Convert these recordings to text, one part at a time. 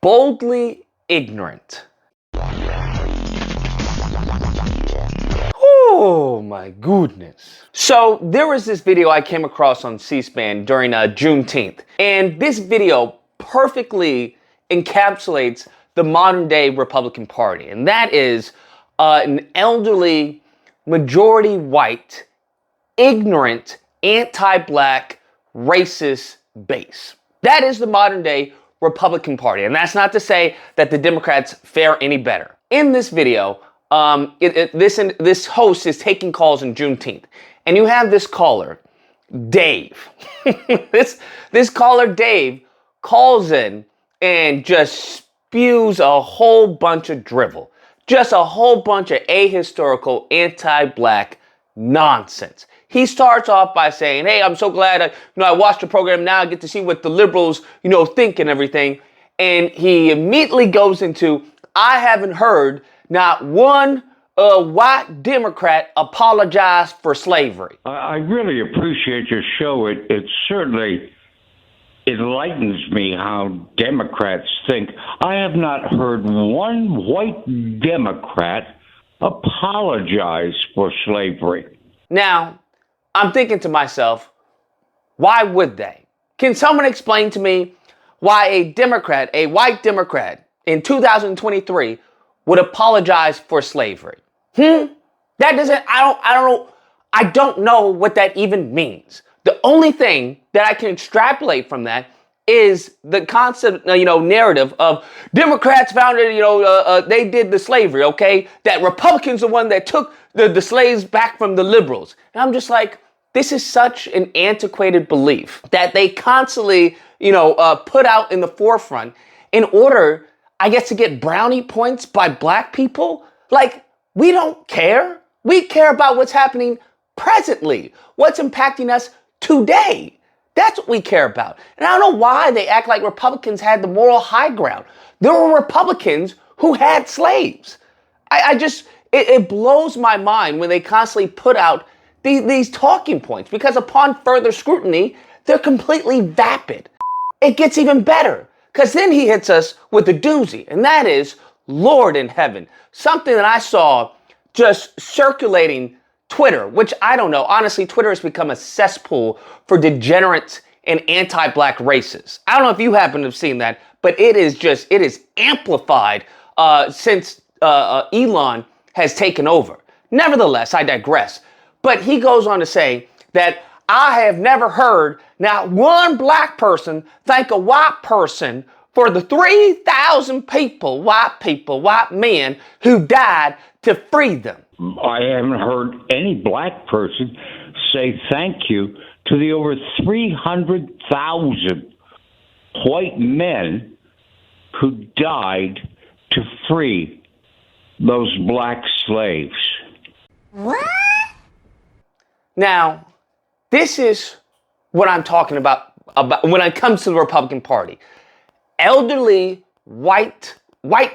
boldly ignorant. Oh my goodness. So there was this video I came across on C-SPAN during Juneteenth, and this video perfectly encapsulates the modern day Republican Party, and that is an elderly, majority white, ignorant, anti-black, racist base. That is the modern day Republican Party, and that's not to say that the Democrats fare any better. In this video, this host is taking calls on Juneteenth, and you have this caller, Dave. this caller, Dave, calls in and just spews a whole bunch of drivel, just a whole bunch of ahistorical, anti-black nonsense. He starts off by saying, "Hey, I'm so glad I watched the program. Now I get to see what the liberals, think and everything." And he immediately goes into, "I haven't heard not one white Democrat apologize for slavery." I really appreciate your show. It certainly enlightens me how Democrats think. I have not heard one white Democrat apologize for slavery. Now, I'm thinking to myself, why would they? Can someone explain to me why a Democrat, a white Democrat in 2023 would apologize for slavery? That doesn't, I don't know what that even means. The only thing that I can extrapolate from that is the constant, narrative of Democrats founded, they did the slavery, okay? That Republicans are the one that took the slaves back from the liberals. And I'm just like, this is such an antiquated belief that they constantly, put out in the forefront in order, I guess, to get brownie points by black people. Like, we don't care. We care about what's happening presently, what's impacting us today. That's what we care about. And I don't know why they act like Republicans had the moral high ground. There were Republicans who had slaves. It blows my mind when they constantly put out these talking points, because upon further scrutiny, they're completely vapid. It gets even better, because then he hits us with a doozy, and that is Lord in heaven. Something that I saw just circulating Twitter, which I don't know. Honestly, Twitter has become a cesspool for degenerates and anti-black racists. I don't know if you happen to have seen that, but it is amplified since Elon has taken over. Nevertheless, I digress. But he goes on to say that I have never heard not one black person thank a white person for the 3,000 white men who died to free them. I haven't heard any black person say thank you to the over 300,000 white men who died to free those black slaves. What? Now, this is what I'm talking about when it comes to the Republican Party. Elderly white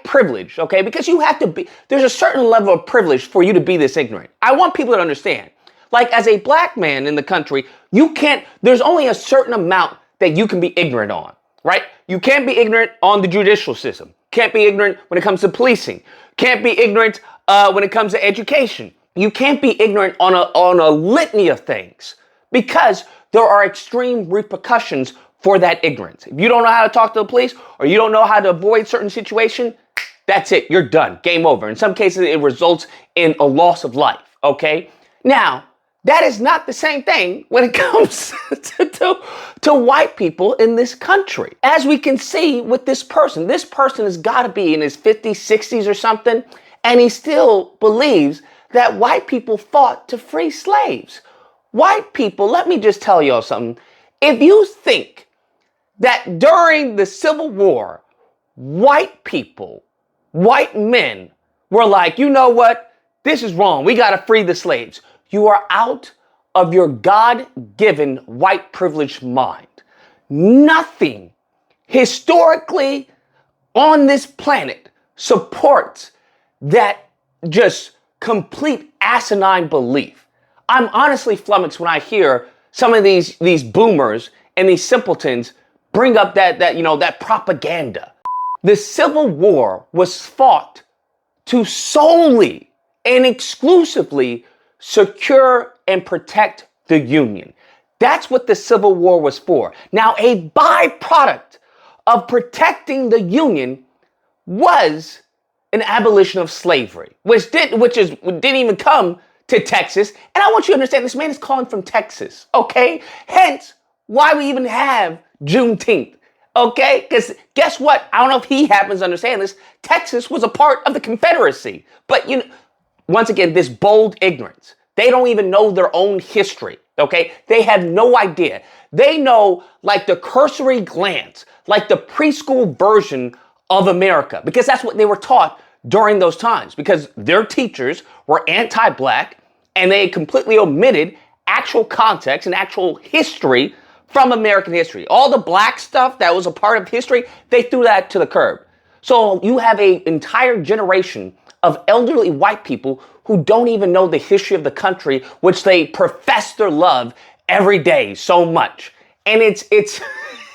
privilege, okay? Because you have to be, there's a certain level of privilege for you to be this ignorant. I want people to understand. Like, as a black man in the country, there's only a certain amount that you can be ignorant on, right? You can't be ignorant on the judicial system. Can't be ignorant when it comes to policing. Can't be ignorant when it comes to education. You can't be ignorant on a litany of things, because there are extreme repercussions for that ignorance. If you don't know how to talk to the police, or you don't know how to avoid certain situation, that's it. You're done. Game over. In some cases, it results in a loss of life. Okay? Now, that is not the same thing when it comes to white people in this country. As we can see with this person has got to be in his 50s, 60s or something, and he still believes that white people fought to free slaves. White people, let me just tell y'all something. If you think that during the Civil War, white people, white men were like, you know what? This is wrong. We got to free the slaves. You are out of your God-given white privileged mind. Nothing historically on this planet supports that just complete asinine belief. I'm honestly flummoxed when I hear some of these boomers and these simpletons bring up that propaganda. The Civil War was fought to solely and exclusively secure and protect the Union. That's what the Civil War was for. Now, a byproduct of protecting the Union was an abolition of slavery, which didn't even come to Texas. And I want you to understand, this man is calling from Texas, okay? Hence, why we even have Juneteenth, okay? Because guess what? I don't know if he happens to understand this. Texas was a part of the Confederacy. But, once again, this bold ignorance. They don't even know their own history, okay? They have no idea. They know like the cursory glance, like the preschool version of America, because that's what they were taught during those times, because their teachers were anti-black and they completely omitted actual context and actual history from American history. All the black stuff that was a part of history, they threw that to the curb. So you have an entire generation of elderly white people who don't even know the history of the country, which they profess their love every day so much. And it's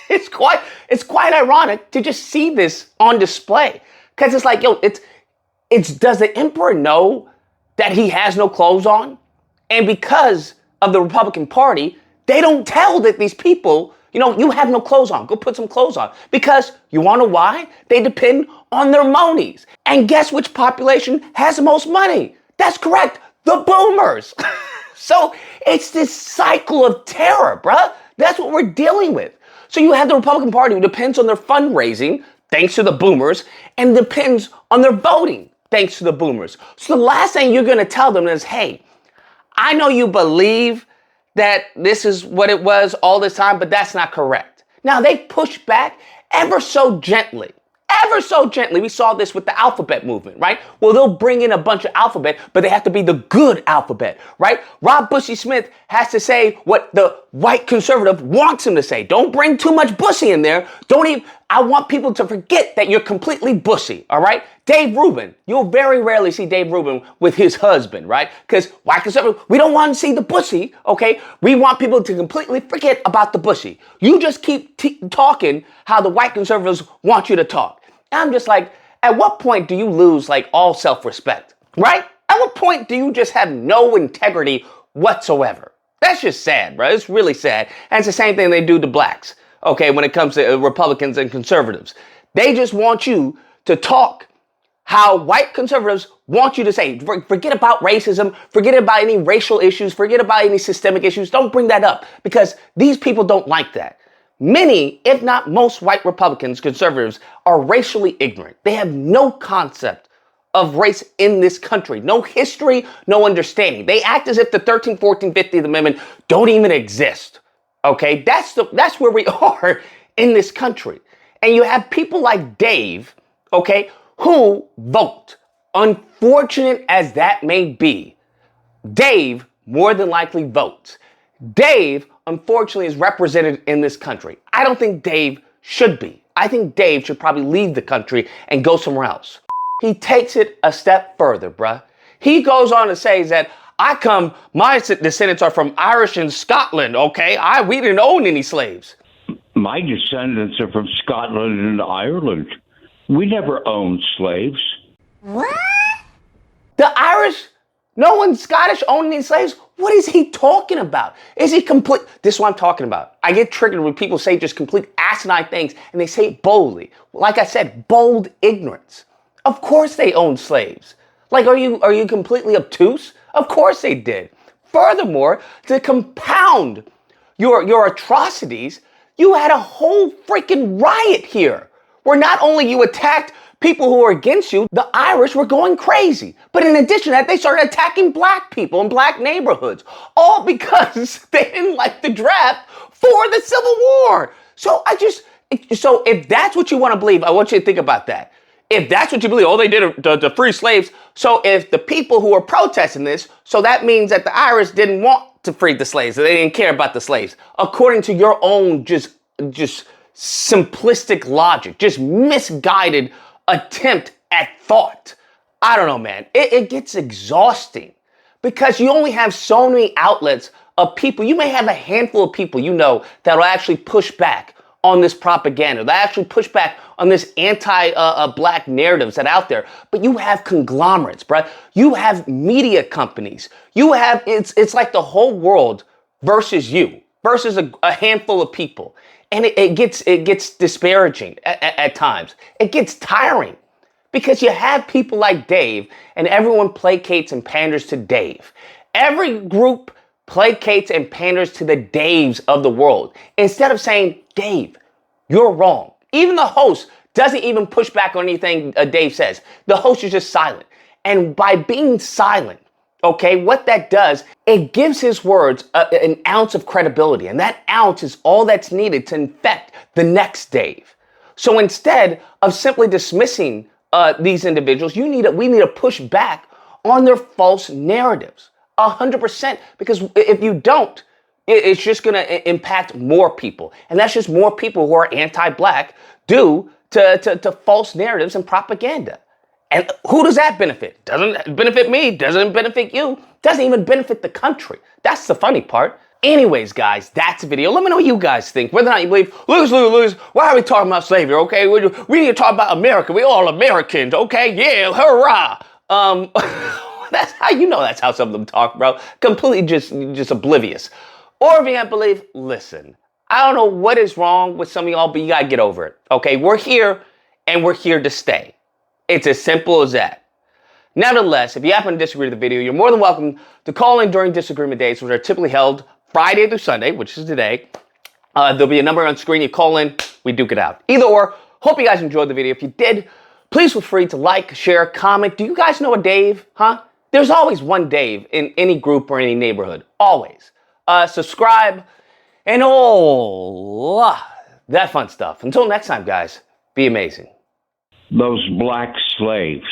it's quite ironic to just see this on display, because it's like, does the emperor know that he has no clothes on? And because of the Republican Party, they don't tell that these people, you have no clothes on. Go put some clothes on. Because you want to know why? They depend on their monies. And guess which population has the most money? That's correct. The boomers. So it's this cycle of terror, bruh. That's what we're dealing with. So you have the Republican Party who depends on their fundraising, thanks to the boomers, and depends on their voting, thanks to the boomers. So the last thing you're going to tell them is, hey, I know you believe that this is what it was all this time, but that's not correct. Now, they push back ever so gently. Ever so gently. We saw this with the alphabet movement, right? Well, they'll bring in a bunch of alphabet, but they have to be the good alphabet, right? Rob Bushy Smith has to say what the white conservative wants him to say. Don't bring too much Bushy in there. I want people to forget that you're completely Bushy, all right? Dave Rubin, you'll very rarely see Dave Rubin with his husband, right? Because white conservative, we don't want to see the Bushy, okay? We want people to completely forget about the Bushy. You just keep talking how the white conservatives want you to talk. And I'm just like, at what point do you lose like all self-respect, right? At what point do you just have no integrity whatsoever? That's just sad, bro. It's really sad. And it's the same thing they do to blacks, okay, when it comes to Republicans and conservatives. They just want you to talk how white conservatives want you to say. Forget about racism, forget about any racial issues, forget about any systemic issues. Don't bring that up, because these people don't like that. Many, if not most, white Republicans, conservatives, are racially ignorant. They have no concept of race in this country. No history, no understanding. They act as if the 13th, 14th, 15th Amendment don't even exist. Okay? That's where we are in this country. And you have people like Dave, okay, who vote. Unfortunate as that may be, Dave more than likely votes. Dave, unfortunately, is represented in this country. I don't think Dave should be. I think Dave should probably leave the country and go somewhere else. He takes it a step further, bruh. He goes on to say that my descendants are from Irish and Scotland, okay? We didn't own any slaves. My descendants are from Scotland and Ireland. We never owned slaves. What? The Irish, no one Scottish owned any slaves? What is he talking about? Is he complete? This is what I'm talking about. I get triggered when people say just complete asinine things, and they say it boldly. Like I said, bold ignorance. Of course they owned slaves. Like, are you completely obtuse? Of course they did. Furthermore, to compound your atrocities, you had a whole freaking riot here, where not only you attacked people who were against you, the Irish were going crazy. But in addition to that, they started attacking black people in black neighborhoods, all because they didn't like the draft for the Civil War. So if that's what you want to believe, I want you to think about that. If that's what you believe, they did to free slaves. So if the people who are protesting this, so that means that the Irish didn't want to free the slaves. They didn't care about the slaves. According to your own just simplistic logic, just misguided attempt at thought. I don't know, man. It gets exhausting because you only have so many outlets of people. You may have a handful of people that will actually push back on this propaganda. They actually push back on this anti-black narratives that are out there. But you have conglomerates, bro. You have media companies. You have, it's like the whole world versus you, versus a handful of people. And it gets disparaging at times. It gets tiring because you have people like Dave and everyone placates and panders to Dave. Every group placates and panders to the Daves of the world instead of saying, Dave, you're wrong. Even the host doesn't even push back on anything Dave says. The host is just silent. And by being silent, okay, what that does, it gives his words an ounce of credibility. And that ounce is all that's needed to infect the next Dave. So instead of simply dismissing these individuals, we need to push back on their false narratives 100%. Because if you don't, it's just going to impact more people. And that's just more people who are anti-black due to false narratives and propaganda. And who does that benefit? Doesn't benefit me, doesn't benefit you, doesn't even benefit the country. That's the funny part. Anyways, guys, that's the video. Let me know what you guys think. Whether or not you believe, Lucas, why are we talking about slavery, okay? We need to talk about America. We all Americans, okay? Yeah, hurrah. That's how you know that's how some of them talk, bro. Completely just oblivious. Or if you can't believe, listen, I don't know what is wrong with some of y'all, but you gotta get over it, okay? We're here, and we're here to stay. It's as simple as that. Nevertheless, if you happen to disagree with the video, you're more than welcome to call in during disagreement days, which are typically held Friday through Sunday, which is today. There'll be a number on screen. You call in, we duke it out. Either or, hope you guys enjoyed the video. If you did, please feel free to like, share, comment. Do you guys know a Dave, huh? There's always one Dave in any group or any neighborhood. Always. Subscribe and all that fun stuff. Until next time, guys, be amazing. Those black slaves.